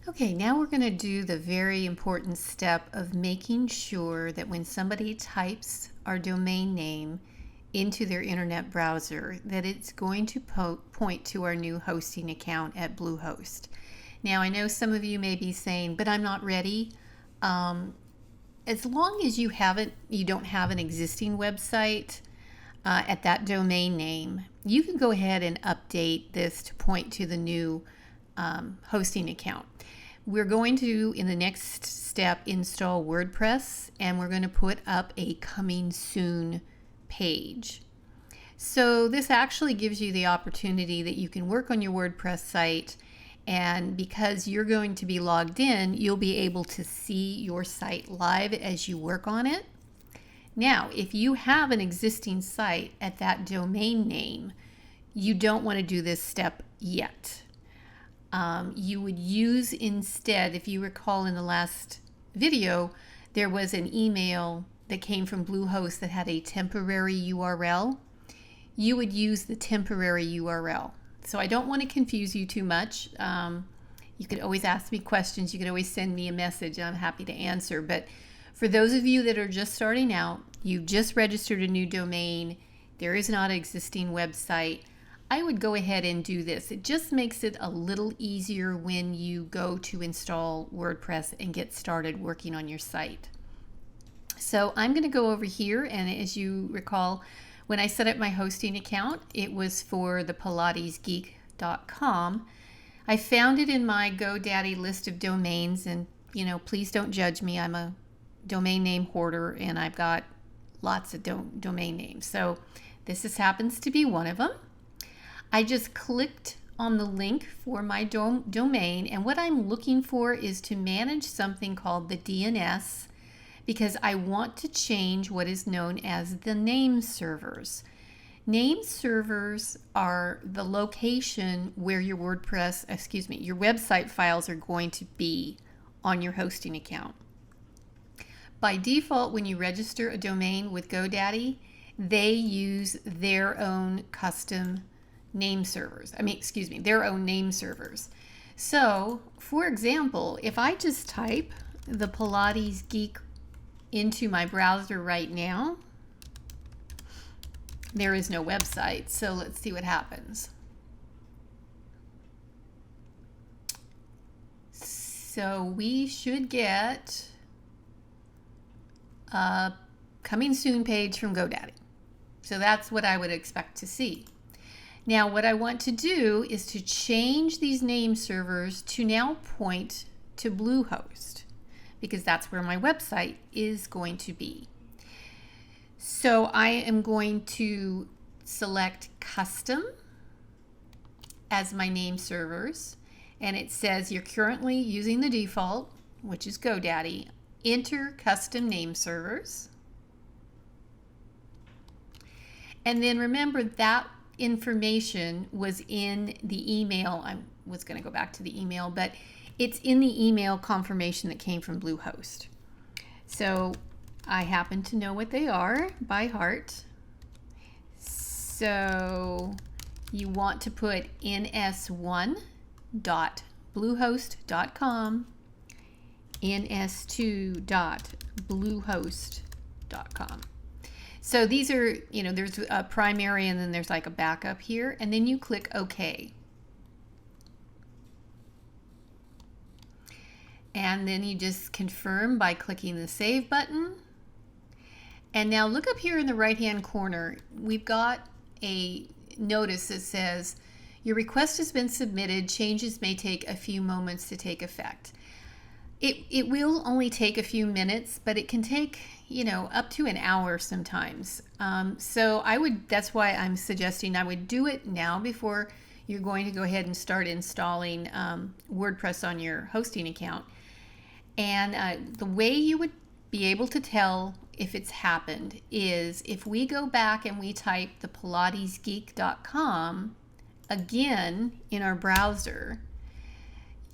Okay, now we're going to do the very important step of making sure that when somebody types our domain name into their internet browser, that it's going to point to our new hosting account at BlueHost. Now, I know some of you may be saying, but I'm not ready. As long as you don't have an existing website at that domain name, you can go ahead and update this to point to the new hosting account. We're going to, in the next step, install WordPress, and we're going to put up a coming soon page. So this actually gives you the opportunity that you can work on your WordPress site, and because you're going to be logged in, you'll be able to see your site live as you work on it. Now, if you have an existing site at that domain name, you don't want to do this step yet. You would use instead, if you recall in the last video, there was an email that came from BlueHost that had a temporary URL. You would use the temporary URL. So I don't want to confuse you too much. You could always ask me questions. You could always send me a message, and I'm happy to answer. But for those of you that are just starting out, you've just registered a new domain, there is not an existing website, I would go ahead and do this. It just makes it a little easier when you go to install WordPress and get started working on your site. So I'm going to go over here, and as you recall, when I set up my hosting account, it was for the pilatesgeek.com. I found it in my GoDaddy list of domains, and please don't judge me. I'm a domain name hoarder, and I've got lots of domain names. So this happens to be one of them. I just clicked on the link for my domain, and what I'm looking for is to manage something called the DNS, because I want to change what is known as the name servers. Name servers are the location where your your website files are going to be on your hosting account. By default, when you register a domain with GoDaddy, they use their own custom name servers. Their own name servers. So, for example, if I just type the Pilates Geek into my browser right now, there is no website. So let's see what happens. So we should get a coming soon page from GoDaddy. So that's what I would expect to see. Now, what I want to do is to change these name servers to now point to BlueHost, because that's where my website is going to be. So I am going to select Custom as my name servers, and it says you're currently using the default, which is GoDaddy. Enter custom name servers. And then remember that information was in the email. I was going to go back to the email, but it's in the email confirmation that came from BlueHost. So I happen to know what they are by heart. So you want to put ns1.bluehost.com, ns2.bluehost.com. So these are, there's a primary, and then there's like a backup here, and then you click OK. And then you just confirm by clicking the Save button. And now look up here in the right-hand corner. We've got a notice that says, your request has been submitted. Changes may take a few moments to take effect. It will only take a few minutes, but it can take, up to an hour sometimes. So that's why I'm suggesting I would do it now before you're going to go ahead and start installing WordPress on your hosting account. And the way you would be able to tell if it's happened is if we go back and we type the pilatesgeek.com again in our browser,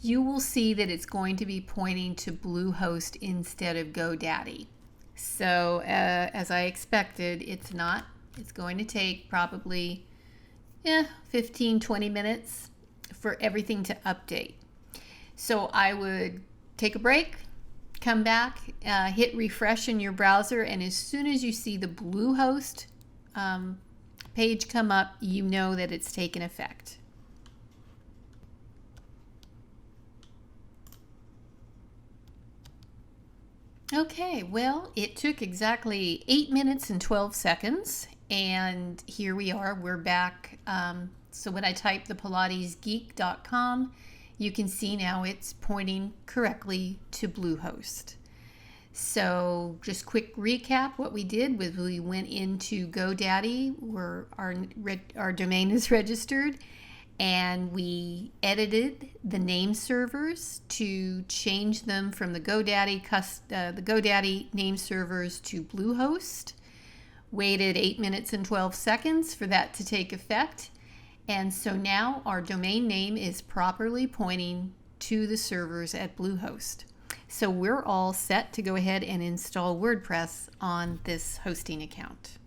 you will see that it's going to be pointing to BlueHost instead of GoDaddy. So as I expected, it's not. It's going to take probably 15-20 minutes for everything to update. So I would take a break, come back, hit refresh in your browser, and as soon as you see the BlueHost page come up, you know that it's taken effect. Okay, well, it took exactly 8 minutes and 12 seconds, and here we are, we're back. So when I type the pilatesgeek.com, you can see now it's pointing correctly to BlueHost. So just quick recap, what we did was we went into GoDaddy where our domain is registered, and we edited the name servers to change them from the GoDaddy name servers to BlueHost. Waited 8 minutes and 12 seconds for that to take effect. And so now our domain name is properly pointing to the servers at BlueHost. So we're all set to go ahead and install WordPress on this hosting account.